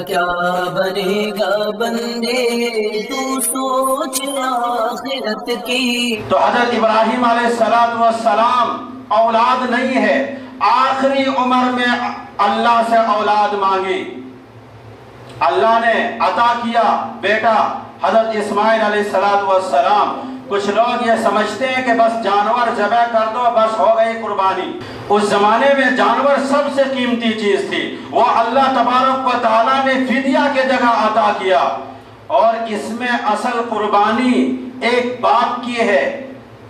کیا بنے گا بندے تو سوچ آخرت کی۔ تو حضرت ابراہیم علیہ السلام اولاد نہیں ہے، آخری عمر میں اللہ سے اولاد مانگی، اللہ نے عطا کیا بیٹا حضرت اسماعیل علیہ السلام۔ کچھ لوگ یہ سمجھتے ہیں کہ بس جانور ذبح کر دو بس ہو گئی قربانی۔ اس زمانے میں جانور سب سے قیمتی چیز تھی، وہ اللہ تبارک و تعالیٰ نے فدیہ کے جگہ عطا کیا، اور اس میں اصل قربانی ایک باپ کی ہے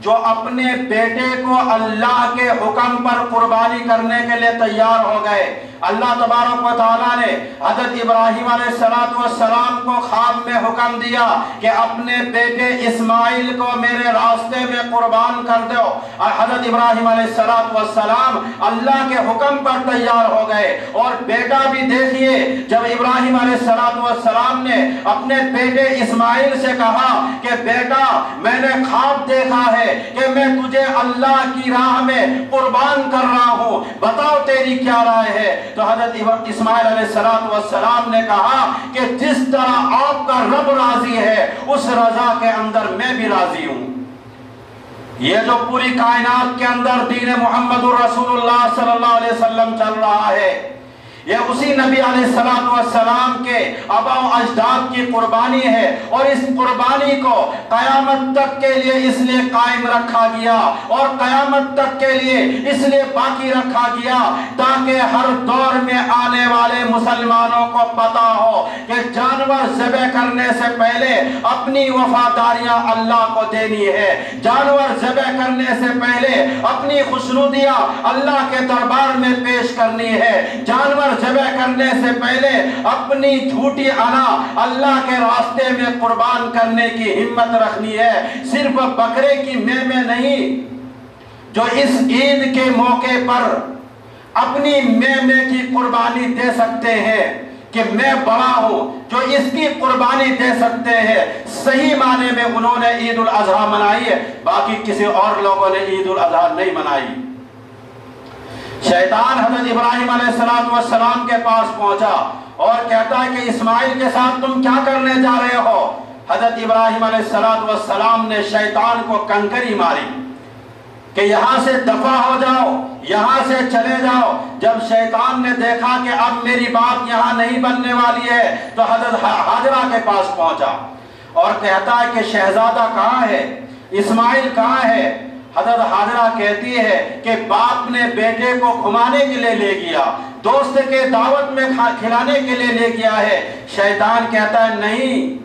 جو اپنے بیٹے کو اللہ کے حکم پر قربانی کرنے کے لیے تیار ہو گئے۔ اللہ تبارک و تعالیٰ نے حضرت ابراہیم علیہ السلام کو خواب میں حکم دیا کہ اپنے بیٹے اسماعیل کو میرے راستے میں قربان کر دو، اور حضرت ابراہیم علیہ السلام اللہ کے حکم پر تیار ہو گئے۔ اور بیٹا بھی دیکھیے، جب ابراہیم علیہ السلام نے اپنے بیٹے اسماعیل سے کہا کہ بیٹا میں نے خواب دیکھا ہے کہ میں تجھے اللہ کی راہ میں قربان کر رہا ہوں، بتاؤ تیری کیا رائے ہے؟ تو حضرت اسماعیل علیہ السلام نے کہا کہ جس طرح آپ کا رب راضی ہے اس رضا کے اندر میں بھی راضی ہوں۔ یہ جو پوری کائنات کے اندر دین محمد رسول اللہ صلی اللہ علیہ وسلم چل رہا ہے، یہ اسی نبی علیہ السلام کے آباء و اجداد کی قربانی ہے، اور اس قربانی کو قیامت تک کے لیے اس لیے قائم رکھا گیا اور قیامت تک کے لیے اس لیے باقی رکھا گیا تاکہ ہر دور میں آنے والے مسلمانوں کو پتا ہو کہ جانور ذبح کرنے سے پہلے اپنی وفاداریاں اللہ کو دینی ہے، جانور ذبح کرنے سے پہلے اپنی خوشنودیاں اللہ کے دربار میں پیش کرنی ہے، جانور ذبح کرنے سے پہلے اپنی جھوٹی انا اللہ کے راستے میں قربان کرنے کی ہمت رکھنی ہے۔ صرف بکرے کی میمے نہیں، جو اس عید کے موقع پر اپنی میمے کی قربانی دے سکتے ہیں کہ میں بڑا ہوں، جو اس کی قربانی دے سکتے ہیں، صحیح معنی میں انہوں نے عید الاضحیٰ منائی ہے، باقی کسی اور لوگوں نے عید الاضحیٰ نہیں منائی۔ شیطان حضرت ابراہیم علیہ السلام کے پاس پہنچا اور کہتا ہے کہ اسماعیل کے ساتھ تم کیا کرنے جا رہے ہو؟ حضرت ابراہیم علیہ السلام نے شیطان کو کنکری ماری کہ یہاں سے دفع ہو جاؤ، یہاں سے چلے جاؤ۔ جب شیطان نے دیکھا کہ اب میری بات یہاں نہیں بننے والی ہے تو حضرت حاجرہ کے پاس پہنچا اور کہتا ہے کہ شہزادہ کہاں ہے، اسماعیل کہاں ہے؟ حضرت حاجرہ کہتی ہے کہ باپ نے بیٹے کو گھمانے کے لیے لے گیا، دوست کے دعوت میں کھلانے کے لیے لے گیا ہے۔ شیطان کہتا ہے نہیں،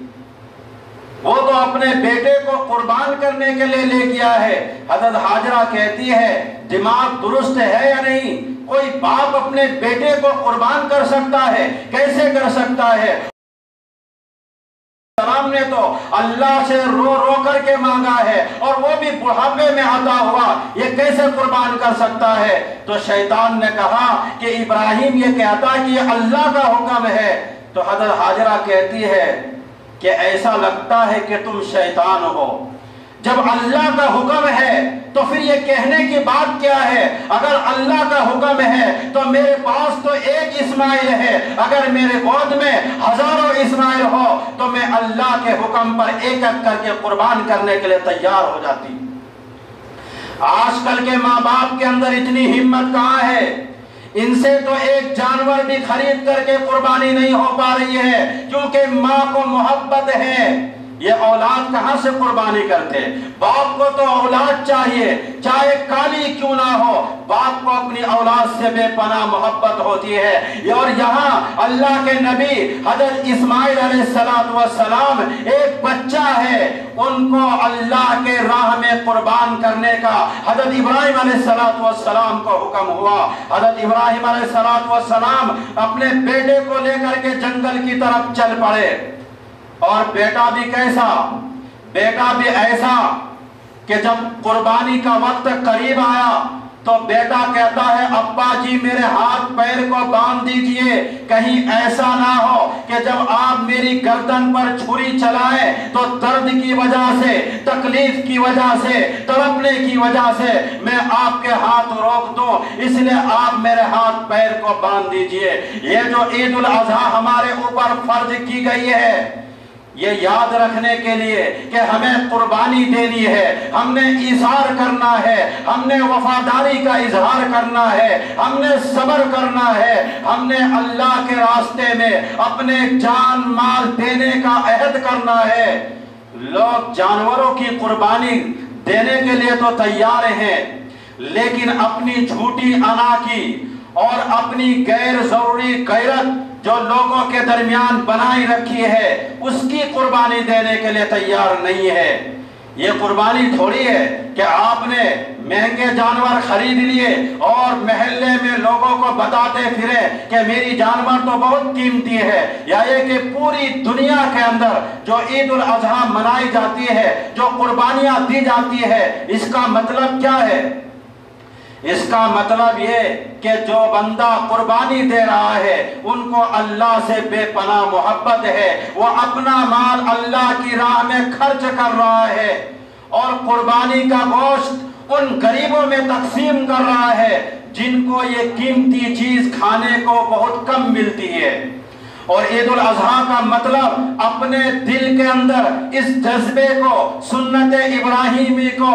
وہ تو اپنے بیٹے کو قربان کرنے کے لیے لے گیا ہے۔ حضرت حاجرہ کہتی ہے دماغ درست ہے یا نہیں؟ کوئی باپ اپنے بیٹے کو قربان کر سکتا ہے؟ کیسے کر سکتا ہے؟ السلام نے تو اللہ سے رو رو کر کے مانگا ہے اور وہ بھی بڑھاپے میں عطا ہوا، یہ کیسے قربان کر سکتا ہے؟ تو شیطان نے کہا کہ ابراہیم یہ کہتا ہے کہ یہ اللہ کا حکم ہے۔ تو حضرت حاجرہ کہتی ہے کہ ایسا لگتا ہے کہ تم شیطان ہو، جب اللہ کا حکم ہے تو پھر یہ کہنے کی بات کیا ہے؟ اگر اللہ کا حکم ہے تو میرے پاس تو ایک اسماعیل ہے، اگر میرے گود میں ہزاروں اسماعیل ہو تو میں اللہ کے حکم پر ایک ایک کر کے قربان کرنے کے لیے تیار ہو جاتی۔ آج کل کے ماں باپ کے اندر اتنی ہمت کہاں ہے؟ ان سے تو ایک جانور بھی خرید کر کے قربانی نہیں ہو پا رہی ہے، کیونکہ ماں کو محبت ہے۔ یہ اولاد کہاں سے قربانی کرتے؟ باپ کو تو اولاد چاہیے، چاہے کالی کیوں نہ ہو، باپ کو اپنی اولاد سے بے پناہ محبت ہوتی ہے۔ اور یہاں اللہ کے نبی حضرت اسماعیل علیہ السلام ایک بچہ ہے، ان کو اللہ کے راہ میں قربان کرنے کا حضرت ابراہیم علیہ السلام کو حکم ہوا۔ حضرت ابراہیم علیہ السلام اپنے بیٹے کو لے کر کے جنگل کی طرف چل پڑے، اور بیٹا بھی کیسا؟ بیٹا بھی ایسا کہ جب قربانی کا وقت قریب آیا تو بیٹا کہتا ہے ابا جی میرے ہاتھ پیر کو باندھ دیجئے، کہیں ایسا نہ ہو کہ جب آپ میری گردن پر چھری چلائیں تو درد کی وجہ سے، تکلیف کی وجہ سے، تڑپنے کی وجہ سے میں آپ کے ہاتھ روک دوں، اس لیے آپ میرے ہاتھ پیر کو باندھ دیجئے۔ یہ جو عید الاضحیٰ ہمارے اوپر فرض کی گئی ہے، یہ یاد رکھنے کے لیے کہ ہمیں قربانی دینی ہے، ہم نے ایثار کرنا ہے، ہم نے وفاداری کا اظہار کرنا ہے، ہم نے صبر کرنا ہے، ہم نے اللہ کے راستے میں اپنے جان مال دینے کا عہد کرنا ہے۔ لوگ جانوروں کی قربانی دینے کے لیے تو تیار ہیں، لیکن اپنی جھوٹی انا کی اور اپنی غیر ضروری غیرت جو لوگوں کے درمیان بنائی رکھی ہے، اس کی قربانی دینے کے لیے تیار نہیں ہے۔ یہ قربانی تھوڑی ہے کہ آپ نے مہنگے جانور خرید لیے اور محلے میں لوگوں کو بتاتے پھرے کہ میری جانور تو بہت قیمتی ہے، یا یہ کہ پوری دنیا کے اندر جو عید الاضحیٰ منائی جاتی ہے، جو قربانیاں دی جاتی ہے، اس کا مطلب کیا ہے؟ اس کا مطلب یہ کہ جو بندہ قربانی دے رہا ہے ان کو اللہ سے بے پناہ محبت ہے، وہ اپنا مال اللہ کی راہ میں خرچ کر رہا ہے اور قربانی کا گوشت ان غریبوں میں تقسیم کر رہا ہے جن کو یہ قیمتی چیز کھانے کو بہت کم ملتی ہے۔ اور عید الاضحیٰ کا مطلب اپنے دل کے اندر اس جذبے کو، سنت ابراہیمی کو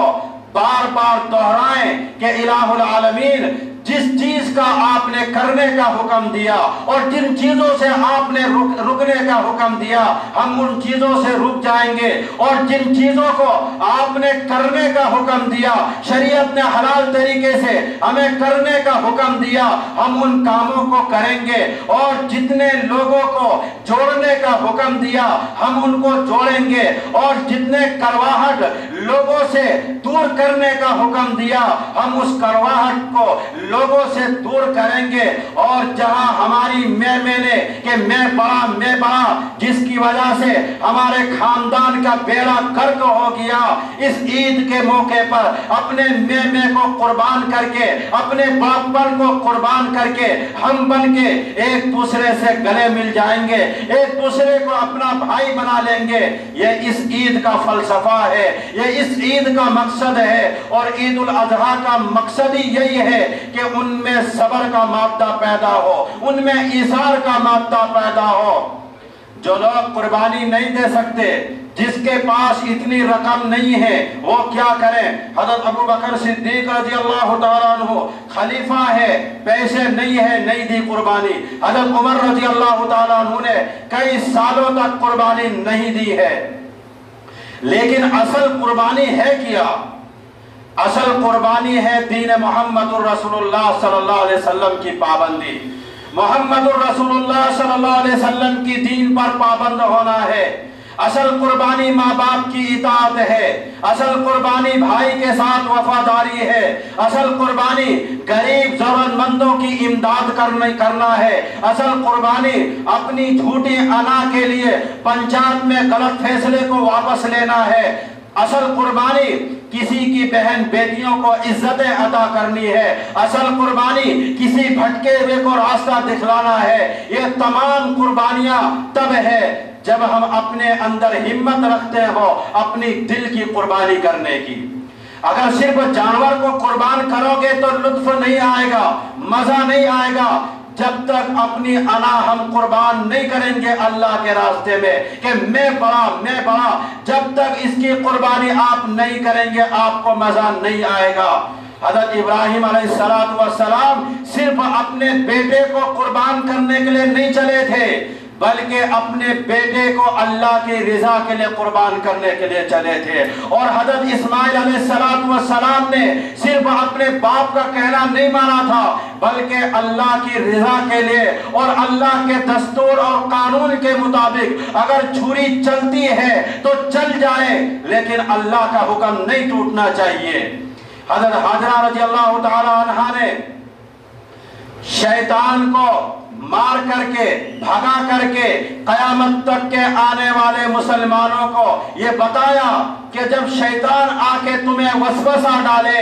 بار بار دہرائیں کہ الہ العالمین جس چیز کا آپ نے کرنے کا حکم دیا اور جن چیزوں سے آپ نے رکنے کا حکم دیا، ہم ان چیزوں سے رک جائیں گے، اور جن چیزوں کو آپ نے کرنے کا حکم دیا، شریعت نے حلال طریقے سے ہمیں کرنے کا حکم دیا، ہم ان کاموں کو کریں گے، اور جتنے لوگوں کو جوڑنے کا حکم دیا ہم ان کو جوڑیں گے، اور جتنے کرواہٹ لوگوں سے دور کرنے کا حکم دیا ہم اس کرواہٹ کو لوگوں سے دور کریں گے۔ اور جہاں ہماری میں کہ میں بڑا جس کی وجہ سے ہمارے خاندان کا بیڑا غرق ہو گیا، اس عید کے موقع پر اپنے میں کو قربان کر کے، اپنے بڑپن کو قربان کر کے ہم بن کے ایک دوسرے سے گلے مل جائیں گے، ایک دوسرے کو اپنا بھائی بنا لیں گے۔ یہ اس عید کا فلسفہ ہے، یہ اس عید کا مقصد ہے، اور عید الاضحیٰ کا مقصد ہی یہی ہے کہ ان میں صبر کا مادہ پیدا ہو، ان میں ایثار کا مادہ پیدا ہو۔ جو لوگ قربانی نہیں دے سکتے، جس کے پاس اتنی رقم نہیں ہے، وہ کیا کریں؟ حضرت ابو بکر صدیق رضی اللہ تعالیٰ عنہ خلیفہ ہے، پیسے نہیں ہے، نہیں دی قربانی۔ حضرت عمر رضی اللہ تعالیٰ عنہ نے کئی سالوں تک قربانی نہیں دی ہے، لیکن اصل قربانی ہے کیا؟ اصل قربانی ہے دین محمد الرسول اللہ صلی اللہ علیہ وسلم کی پابندی۔ محمد الرسول اللہ صلی اللہ علیہ وسلم کی دین پر پابند ہونا ہے۔ اصل قربانی ماں باپ کی اطاعت ہے، اصل قربانی بھائی کے ساتھ وفاداری ہے، اصل قربانی غریب ضرورت مندوں کی امداد کرنا ہے، اصل قربانی اپنی جھوٹی انا کے لیے پنچایت میں غلط فیصلے کو واپس لینا ہے، اصل قربانی کسی کی بہن بیٹیوں کو عزتیں عطا کرنی ہے، اصل قربانی کسی بھٹکے ہوئے کو راستہ دکھلانا ہے۔ یہ تمام قربانیاں تب ہے جب ہم اپنے اندر ہمت رکھتے ہو اپنی دل کی قربانی کرنے کی۔ اگر صرف جانور کو قربان کرو گے تو لطف نہیں آئے گا، مزہ نہیں آئے گا، جب تک اپنی انا ہم قربان نہیں کریں گے اللہ کے راستے میں کہ میں بڑا، جب تک اس کی قربانی آپ نہیں کریں گے آپ کو مزہ نہیں آئے گا۔ حضرت ابراہیم علیہ السلام صرف اپنے بیٹے کو قربان کرنے کے لیے نہیں چلے تھے، بلکہ اپنے بیٹے کو اللہ کی رضا کے لیے قربان کرنے کے لیے چلے تھے۔ اور حضرت اسماعیل علیہ السلام نے صرف اپنے باپ کا کہنا نہیں مانا تھا، بلکہ اللہ کی رضا کے لیے اور اللہ کے دستور اور قانون کے مطابق اگر چھری چلتی ہے تو چل جائے، لیکن اللہ کا حکم نہیں ٹوٹنا چاہیے۔ حضرت حاجرہ رضی اللہ تعالی عنہا نے شیطان کو مار کر کے، بھگا کر کے قیامت تک کے آنے والے مسلمانوں کو یہ بتایا کہ جب شیطان آ کے تمہیں وسوسہ ڈالے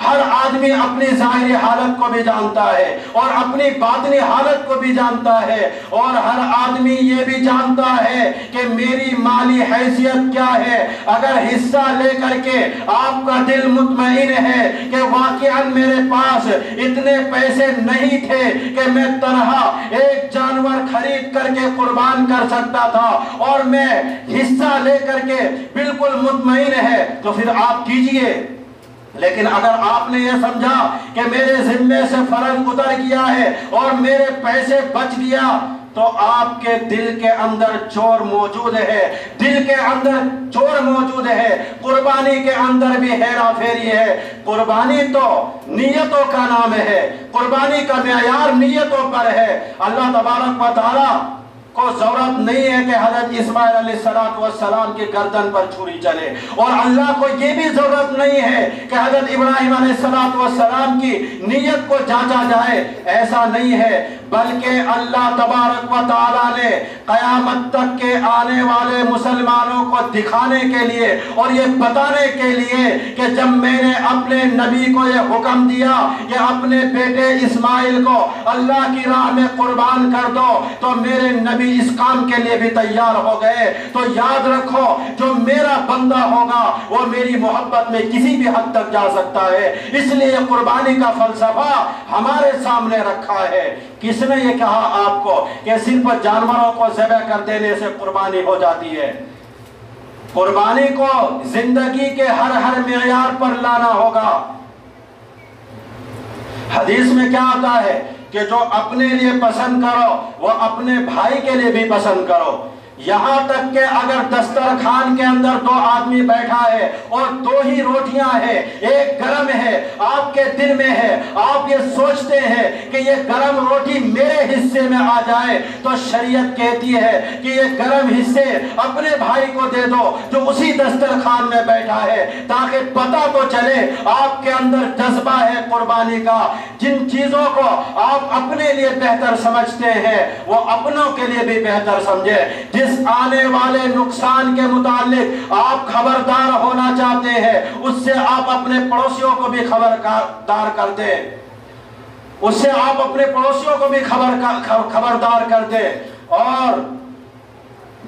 ہر آدمی اپنی ظاہری حالت کو بھی جانتا ہے اور اپنی باطنی حالت کو بھی جانتا ہے، اور ہر آدمی یہ بھی جانتا ہے کہ میری مالی حیثیت کیا ہے۔ اگر حصہ لے کر کے آپ کا دل مطمئن ہے کہ واقعاً میرے پاس اتنے پیسے نہیں تھے کہ میں تنہا ایک جانور خرید کر کے قربان کر سکتا تھا، اور میں حصہ لے کر کے بالکل مطمئن ہے، تو پھر آپ کیجئے۔ لیکن اگر آپ نے یہ سمجھا کہ میرے ذمے سے فرض اتر گیا ہے اور میرے پیسے بچ گیا، تو آپ کے دل کے اندر چور موجود ہے، دل کے اندر چور موجود ہے۔ قربانی کے اندر بھی ہیرا پھیری ہے۔ قربانی تو نیتوں کا نام ہے، قربانی کا معیار نیتوں پر ہے۔ اللہ تبارک و تعالی کو ضرورت نہیں ہے کہ حضرت اسماعیل علیہ السلام کی گردن پر چھری چلے، اور اللہ کو یہ بھی ضرورت نہیں ہے کہ حضرت ابراہیم علیہ السلام کی نیت کو جانچا جائے۔ ایسا نہیں ہے، بلکہ اللہ تبارک و تعالیٰ نے قیامت تک کے آنے والے مسلمانوں کو دکھانے کے لیے اور یہ بتانے کے لیے کہ جب میں نے اپنے نبی کو یہ حکم دیا کہ اپنے بیٹے اسماعیل کو اللہ کی راہ میں قربان کر دو، تو میرے نبی اس کام کے لیے بھی تیار ہو گئے۔ تو یاد رکھو، جو میرا بندہ ہوگا وہ میری محبت میں کسی بھی حد تک جا سکتا ہے۔ اس لیے یہ قربانی کا فلسفہ ہمارے سامنے رکھا ہے۔ کس نے یہ کہا آپ کو کہ صرف جانوروں کو ذبح کر دینے سے قربانی ہو جاتی ہے؟ قربانی کو زندگی کے ہر معیار پر لانا ہوگا۔ حدیث میں کیا آتا ہے کہ جو اپنے لیے پسند کرو وہ اپنے بھائی کے لیے بھی پسند کرو۔ یہاں تک کہ اگر دسترخوان کے اندر دو آدمی بیٹھا ہے اور دو ہی روٹیاں ہیں، ایک گرم ہے، آپ کے دل میں ہے، آپ یہ سوچتے ہیں کہ یہ گرم روٹی میرے حصے میں آ جائے، تو شریعت کہتی ہے کہ یہ گرم حصے اپنے بھائی کو دے دو جو اسی دسترخوان میں بیٹھا ہے، تاکہ پتہ تو چلے آپ کے اندر جذبہ ہے قربانی کا۔ جن چیزوں کو آپ اپنے لیے بہتر سمجھتے ہیں وہ اپنوں کے لیے بھی بہتر سمجھے۔ جس آنے والے نقصان کے متعلق آپ خبردار ہونا چاہتے ہیں، اس سے آپ اپنے پڑوسیوں کو بھی خبردار کر دیں، اس سے آپ اپنے پڑوسیوں کو بھی خبردار کر دیں۔ اور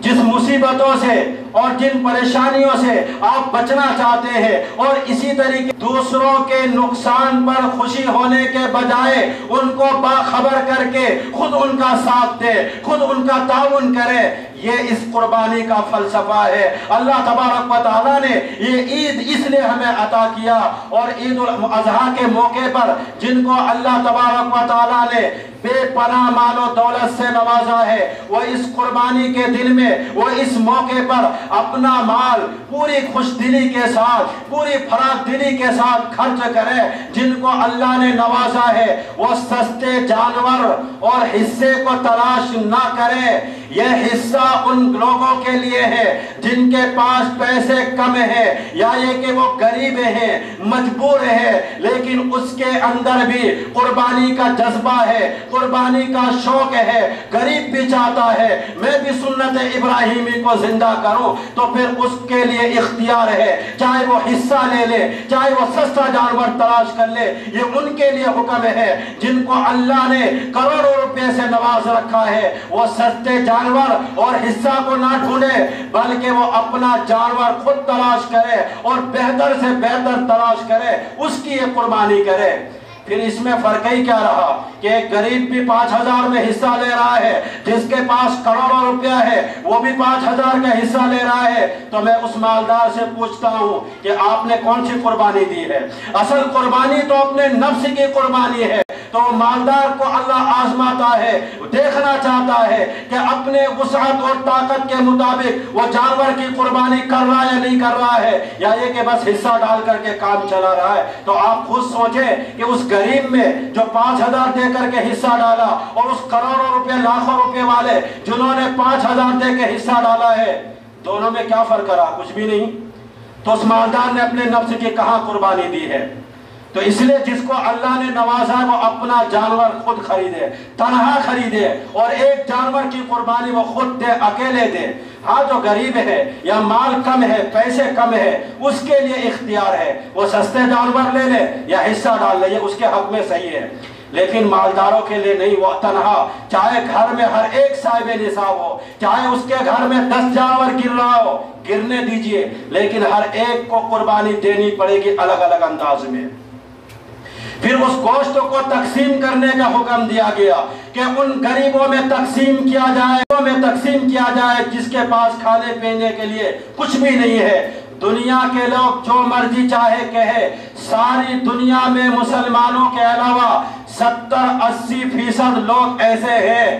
جس مصیبتوں سے اور جن پریشانیوں سے آپ بچنا چاہتے ہیں، اور اسی طریقے دوسروں کے نقصان پر خوشی ہونے کے بجائے ان کو باخبر کر کے خود ان کا ساتھ دے، خود ان کا تعاون کرے، یہ اس قربانی کا فلسفہ ہے۔ اللہ تبارک و تعالیٰ نے یہ عید اس لیے ہمیں عطا کیا، اور عید الاضحیٰ کے موقع پر جن کو اللہ تبارک و تعالیٰ نے بے پناہ مال و دولت سے نوازا ہے، وہ اس قربانی کے دن میں، وہ اس موقع پر اپنا مال پوری خوش دلی کے ساتھ، پوری فراخ دلی کے ساتھ خرچ کرے۔ جن کو اللہ نے نوازا ہے وہ سستے جانور اور حصے کو تلاش نہ کرے۔ یہ حصہ ان لوگوں کے لیے ہے جن کے پاس پیسے کم ہیں، یا یہ کہ وہ غریب ہیں، مجبور ہیں، لیکن اس کے اندر بھی قربانی کا جذبہ ہے، قربانی کا شوق ہے۔ غریب بھی چاہتا ہے میں بھی سنت ابراہیمی کو زندہ کروں، تو پھر اس کے لیے اختیار ہے، چاہے وہ حصہ لے لے، چاہے وہ سستا جانور تلاش کر لے۔ یہ ان کے لیے حکم ہے جن کو اللہ نے کروڑوں روپے سے نواز رکھا ہے، وہ سستے جانور اور حصہ کو نہ ڈھونڈے، بلکہ وہ اپنا جانور خود تلاش کرے اور بہتر سے بہتر تلاش کرے، اس کی یہ قربانی کرے۔ پھر اس میں فرق ہی کیا رہا کہ ایک غریب بھی 5,000 میں حصہ لے رہا ہے، جس کے پاس کروڑوں روپیہ ہے وہ بھی 5,000 کا حصہ لے رہا ہے۔ تو میں اس مالدار سے پوچھتا ہوں کہ آپ نے کون سی قربانی دی ہے؟ اصل قربانی تو اپنے نفس کی قربانی ہے۔ تو مالدار کو اللہ آزماتا ہے، دیکھنا چاہتا ہے کہ اپنے وسعت اور طاقت کے مطابق وہ جانور کی قربانی کر رہا ہے یا نہیں کر رہا ہے، یا یہ کہ بس حصہ ڈال کر کے کام چلا رہا ہے۔ تو آپ خود سوچیں کہ اس غریب میں جو 5,000 دے کر کے حصہ ڈالا، اور اس کروڑوں روپے لاکھوں روپے والے جنہوں نے 5,000 دے کے حصہ ڈالا ہے، دونوں میں کیا فرق رہا؟ کچھ بھی نہیں۔ تو اس مالدار نے اپنے نفس کی کہاں قربانی دی ہے؟ تو اس لیے جس کو اللہ نے نوازا ہے وہ اپنا جانور خود خریدے، تنہا خریدے، اور ایک جانور کی قربانی وہ خود دے، اکیلے دے۔ ہاں جو غریب ہے یا مال کم ہے، پیسے کم ہے، اس کے لیے اختیار ہے، وہ سستے جانور لے لے یا حصہ ڈال لے، یہ اس کے حق میں صحیح ہے، لیکن مالداروں کے لیے نہیں۔ وہ تنہا، چاہے گھر میں ہر ایک صاحب نصاب ہو، چاہے اس کے گھر میں 10 جانور گر رہا ہو، گرنے دیجئے، لیکن ہر ایک کو قربانی دینی پڑے گی الگ الگ انداز میں۔ پھر اس گوشت کو تقسیم کرنے کا حکم دیا گیا کہ ان غریبوں میں تقسیم کیا جائے جس کے پاس کھانے پینے کے لیے کچھ بھی نہیں ہے۔ دنیا کے لوگ جو مرضی چاہے کہے، ساری دنیا میں مسلمانوں کے علاوہ 70-80% لوگ ایسے ہیں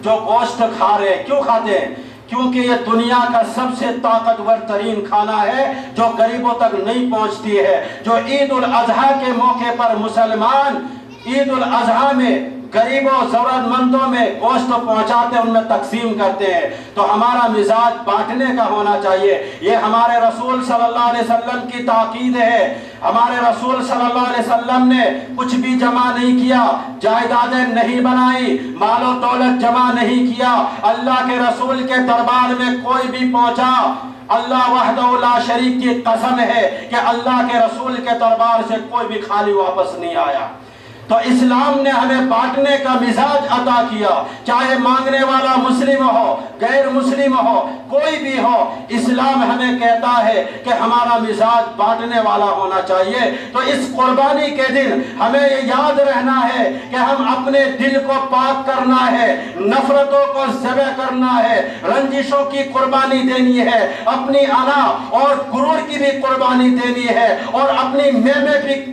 جو گوشت کھا رہے ہیں۔ کیوں کھاتے ہیں؟ کیونکہ یہ دنیا کا سب سے طاقتور ترین کھانا ہے جو غریبوں تک نہیں پہنچتی ہے۔ جو عید الاضحیٰ کے موقع پر مسلمان عید الاضحیٰ میں غریبوں ضرورت مندوں میں گوشت پہنچاتے ہیں، ان میں تقسیم کرتے ہیں۔ تو ہمارا مزاج بانٹنے کا ہونا چاہیے۔ یہ ہمارے رسول صلی اللہ علیہ وسلم کی تاکید ہے۔ ہمارے رسول صلی اللہ علیہ وسلم نے کچھ بھی جمع نہیں کیا، جائیدادیں نہیں بنائی، مال و دولت جمع نہیں کیا۔ اللہ کے رسول کے دربار میں کوئی بھی پہنچا، اللہ وحدہ لا شریک کی قسم ہے کہ اللہ کے رسول کے دربار سے کوئی بھی خالی واپس نہیں آیا۔ تو اسلام نے ہمیں بانٹنے کا مزاج عطا کیا، چاہے مانگنے والا مسلم ہو، غیر مسلم ہو، کوئی بھی ہو، اسلام ہمیں کہتا ہے کہ ہمارا مزاج بانٹنے والا ہونا چاہیے۔ تو اس قربانی کے دن ہمیں یہ یاد رہنا ہے کہ ہم اپنے دل کو پاک کرنا ہے، نفرتوں کو ذبح کرنا ہے، رنجشوں کی قربانی دینی ہے، اپنی انا اور غرور کی بھی قربانی دینی ہے، اور اپنی میں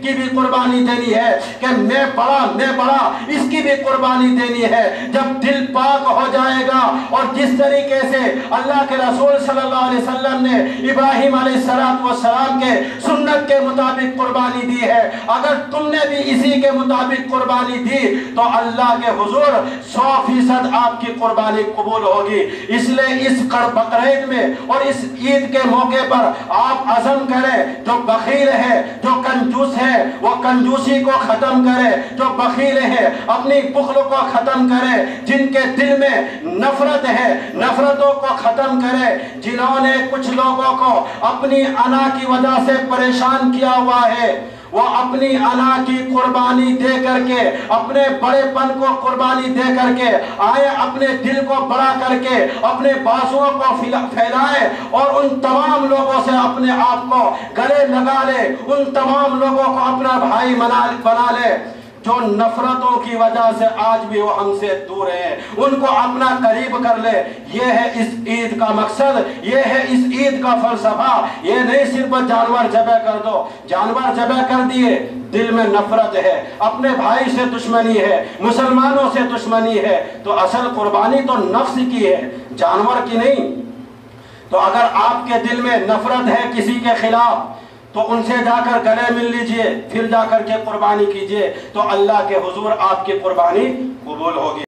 کی بھی قربانی دینی ہے کہ میں بڑا، اس کی بھی قربانی دینی ہے۔ جب دل پاک ہو جائے گا، اور جس طریقے سے اللہ کے رسول صلی اللہ علیہ وسلم نے ابراہیم علیہ السلام کے سنت کے مطابق قربانی دی ہے، اگر تم نے بھی اسی کے مطابق قربانی دی تو اللہ کے حضور 100% آپ کی قربانی قبول ہوگی۔ اس لیے اس بقرعید میں اور اس عید کے موقع پر آپ عزم کریں، جو بخیل ہے، جو کنجوس ہے، وہ کنجوسی کو ختم کرے، جو بخیل ہے اپنی بخل کو ختم کرے، جن کے دل میں نفرت ہے نفرتوں کو ختم کرے، جنہوں نے کچھ لوگوں کو اپنی انا کی وجہ سے پریشان کیا ہوا ہے، وہ اپنی انا کی قربانی دے کر کے، اپنے بڑے پن کو قربانی دے کر کے آئے، اپنے دل کو بڑا کر کے اپنے بازوؤں کو پھیلائے، اور ان تمام لوگوں سے اپنے آپ کو گلے لگا لے، ان تمام لوگوں کو اپنا بھائی بنا لے جو نفرتوں کی وجہ سے آج بھی وہ ہم سے دور ہیں، ان کو اپنا قریب کر لے۔ یہ ہے اس عید کا مقصد، یہ ہے اس عید کا فلسفہ۔ یہ نہیں صرف جانور ذبح کر دو، جانور ذبح کر دیے، دل میں نفرت ہے، اپنے بھائی سے دشمنی ہے، مسلمانوں سے دشمنی ہے، تو اصل قربانی تو نفس کی ہے، جانور کی نہیں۔ تو اگر آپ کے دل میں نفرت ہے کسی کے خلاف تو ان سے جا کر گلے مل لیجئے، پھر جا کر کے قربانی کیجئے، تو اللہ کے حضور آپ کی قربانی قبول ہوگی۔